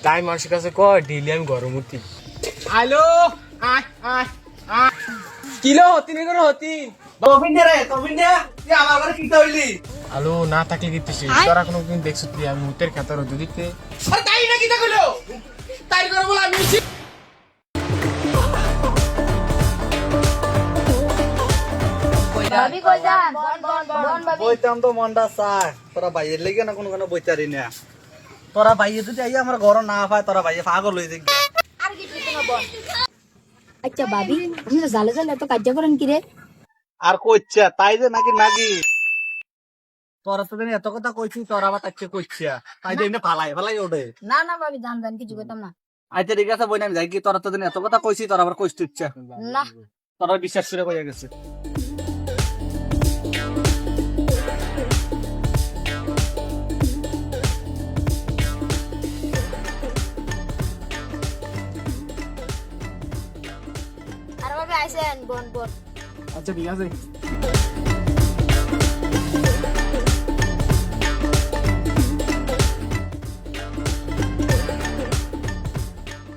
তাই মানুষের কাছে কয় ডেইলি আমি গরম হতি। হ্যালো আয় আয় আয় কিলো হতিনি করে হতি হ্যালো না থাকলে কিতেছি তোরা কোনো দিন দেখছিস আমি মুতের খেতার দিতে তাই না কিটা কইলো তাই করে বল আমি ভাবি কই যান বন ভাবি বইতাম তো মনটা চায় তোরা বাইয়ের লেগে না কোনো বইতারি না তোরা বাইয়ে যদি আই আমার ঘর না পায় তোরা বাইয়ে পাগল হয়ে যাবে আর কি তুমি বন। আচ্ছা ভাবি আপনি জালে জালে এত কাজ করেন কি রে? আর কইছে তাই যে নাকি নাকি তোরা তো এত কথা কইছি তোরা আবার তাকে কইছে তাই যে এমনি ফালাই ওঠে না না ভাবি জান জান কিছু কইতাম না। আচ্ছা ঠিক আছে বই না আমি যাই কি তোরা তো এত কথা কইছি তোরা আবার কইতে ইচ্ছা না তোরা বিশ্বাস করে কইয়া গেছে আর ভাবি আইছেন বন বন। আচ্ছা ঠিক আছে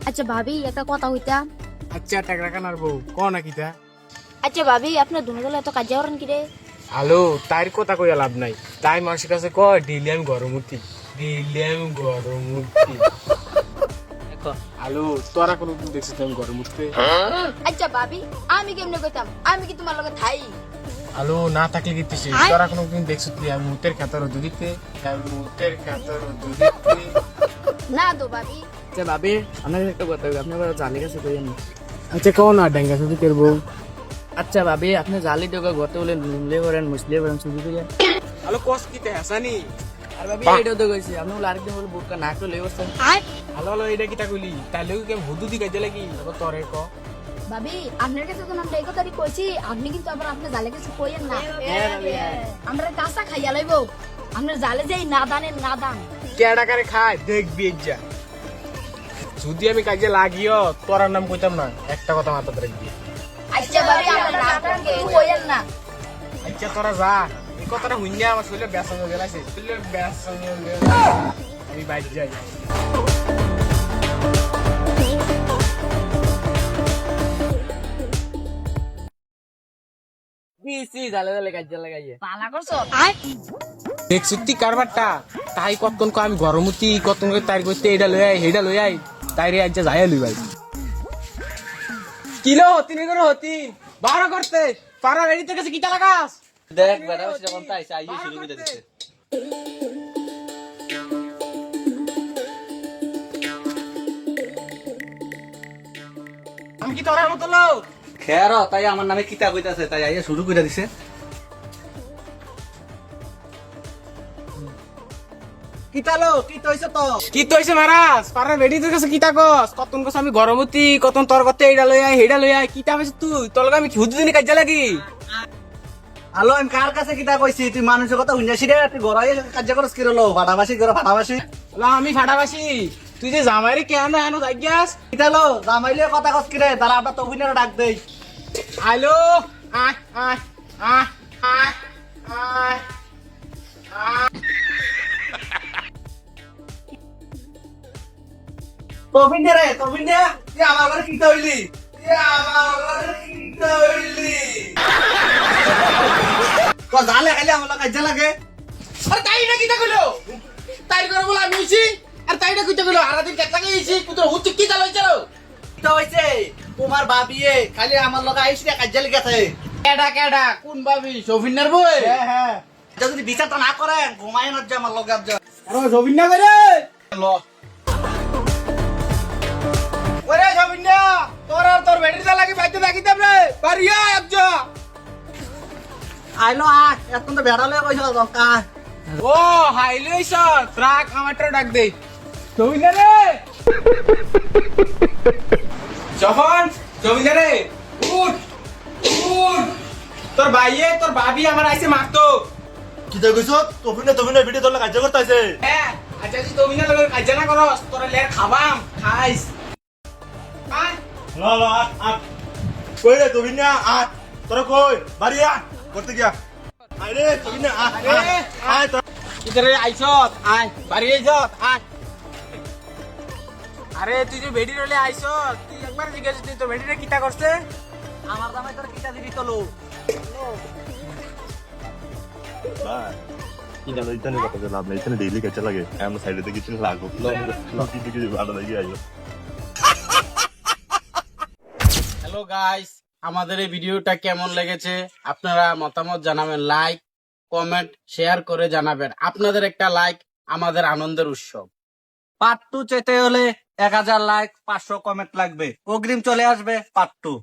আচ্ছা ভাবি একটা কথা কইতাম। আচ্ছা টাকা কানার বউ ক না কিতা আচ্ছা ভাবি আপনি দুনো জালে এত কাজ করেন কি রে? হ্যালো তাইর কথা কইয়া লাভ নাই তাই মানুষের কাছে কয় ডেইলি আমি গরম হতি ডেইলি আমি গরম হতি হ্যালো তোরা কোনো দিন দেখছিস আমি গরম উঠতে আচ্ছা ভাবি আমি কেমনে কইতাম আমি কি তোমার লগে থাই? হ্যালো না থাকলে কিতেছি তোরা কোনো দিন দেখছিস আমি মুতের খেতার দিতে আমি মুতের খেতার দিতে না তো ভাবি। আচ্ছা ভাবি আপনাদের একটা কথা আপনি আবার জালি কাছে কইেন না আচ্ছা কও না ডেঙ্গা সাথে করবো আচ্ছা ভাবি আপনি জালি দোকা গতে বলে নুলে করেন মুসলে করেন শুধু করে হ্যালো কস কিতে হাসানি আর ভাবি এটা তো কইছি আপনি বলে আরেকদিন বলে বুটকা না করে বসছেন হ্যালো হ্যালো এটা কিতা কইলি তাইলে কি হুদু দি কাজে লাগি আবার তোরে ক ভাবি আপনার কাছে তো আমরা এই কথাই কইছি আপনি কিন্তু আবার আপনি জালে কিছু কইেন না। আমরা কাঁচা খাইয়া লইব আপনার জালে যেই না দানের না দান কেডা করে খায় দেখবি যা যদি আমি কাজে লাগিও তোর নাম কইতাম না একটা কথা মাথাতে রাখবি আচ্ছা ভাবি আমরা না কিছু কইেন না। আচ্ছা তোরা যা এই কথাটা হুইনা আমার শরীরে ব্যাসান হয়ে গেছে শরীরে ব্যাসান হয়ে গেছে আমি বাইরে যাই সি জালে জালে কাজ লাগাইয়ে পালা করছো দেখ সত্যি কারবারটা তাই কতক্ষণ কো আমি গরমতি কতক্ষণ করে তাই করতে এটা লই আই হেডা লই আই তাই রে আজ যাই লই ভাই কিলো হতিনি করে হতি 12 করতে পারা রেডি থেকে কিটা লাগাস দেখ বেটা যখন তাইছে আইয়ে শুরু করে দিতে আমি কি তোরার মতো লোক খেয়ার তাই আমার নামে কিতা কইতাছে তাই আইয়ে শুরু করে দিছে কিতালো কি তইছে তো কি তইছে মহারাজ পারা রেডি থেকে কিটা কস কতক্ষণ কস আমি গরমতি কতক্ষণ তোর করতে এইডা লই আই হেডা লই আই কিটা হইছে তুই তোর লাগা আমি হুদু দিনে কাজে লাগি আলো আমি কার কাছে কিতা কইছি তুই মানুষের কথা হুইনাছি রে তুই গড়াই কাজ করস কি রলো ফাটাবাসি করে ফাটাবাসি আমি ফাটাবাসি তুই যে জামাইরে কেন এনো যাইয়াস কিতালো জামাইলে কথা কস কি রে তারা আমরা তো হুইনারে ডাক দেই হ্যালো আয় আয় আয় আয় আয় তবিন রে তুই আমার ঘরে কিতা হইলি তো জালে খাইলে আমার কাজ লাগে আরে তাই না কিটা কইলো তাই করে বল আমি হইছি আর তাইটা কইতে কইলো আর দিন কেটলা গেছি পুত্র হুতি কি চালই চলো কিতা হইছে তোমার বাবিয়ে খালি আমার লগে আইছে কাজ লাগেছে কেডা কেডা কোন ভাবি সফিনার বই হ্যাঁ যদি বিচারটা না করেন ঘুমায় না যে আমার লগে আজ আরে সফিনা করে ল ওরে সফিনা তোর আর তোর ব্যাটারি লাগি বাইতে লাগিতাম রে পারিয়া একজা আইলো এখন তো বেড়া লয়ে কইছ দকা ও হাইলইছ ট্রাক আমারটা ডাক দে সফিনা রে যখন সফিনা রে উঠ উঠ তোর ভাইয়ে তোর ভাবি আমার আইছে মারতো কিতা কইছ তবিনে ভিডিও তোলা কাজ করতে আইছে হ্যাঁ আচ্ছা তুই সফিনা লগে কাজ না করস তোর লের খাবাম খাইস আয় ল কই রে তবিনা তোরা কই বাড়িয়া করতে গিয়া আয় রে তবিনা আয় ইধারে আইছত আয় বাড়ি আইছত আয় আরে তুই যে ভেড়ি রলে আইছ, তুই একবার জিজ্ঞাসা তুই তো ভেড়িটা কিতা করছে? আমার দামে তোর কিটা দিবি তলো হ্যালো গাইস, আমাদের এই ভিডিওটা কেমন লেগেছে আপনারা মতামত জানাবেন, লাইক কমেন্ট শেয়ার করে জানাবেন। আপনাদের একটা লাইক আমাদের আনন্দের উৎসব। পার্ট 2 চেতে হলে 1000 লাইক 500 কমেন্ট লাগবে, অগ্রিম চলে আসবে পার্ট 2।